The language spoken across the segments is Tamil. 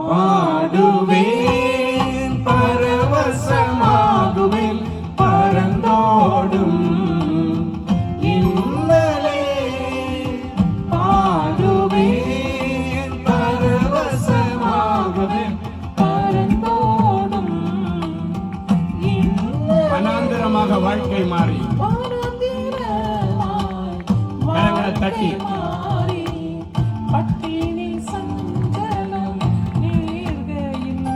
பாடுவேன், பரவசமாகுவேன், பரந்தோடும் இன்னலே. பாடுவேன், பரவசமாகுவேன், பரந்தோடும் இன்னலே. வனாந்திரமாக வாழ்க்கை மாறி கரங்களை தட்டி பட்டினி சஞ்சலம் நீர்கையில்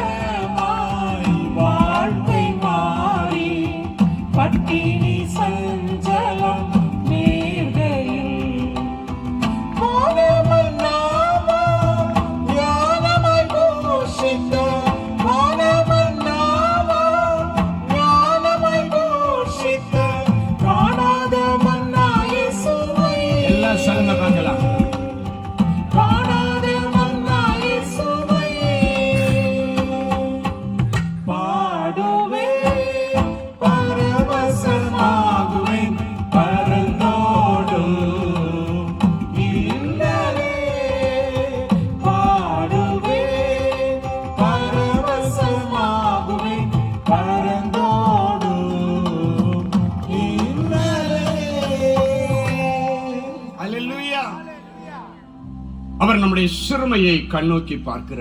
வனாந்திரமாய் வாழ்க்கை மாறி பட்டினி சஞ்சலம் நீர்கையில் மனமன்னாம ஞானமாய் போஷித்த மனமன்னாம ஞானமாய் போஷித்த காணாத மன்னா இயேசுவை எல்லாம் சொல்லுங்க பார்க்கலாம். காணாத மன்னா இயேசுவை பாடுவேன், பரவசமாகுவேன், பரந்தோடும் இன்னலே. பாடுவேன், பரவசமாகுவேன், பரந்தோடும் இன்னலே. அல்லேலூயா. அவர் நம்முடைய சிறுமையை கண்ணோக்கி பார்க்கிற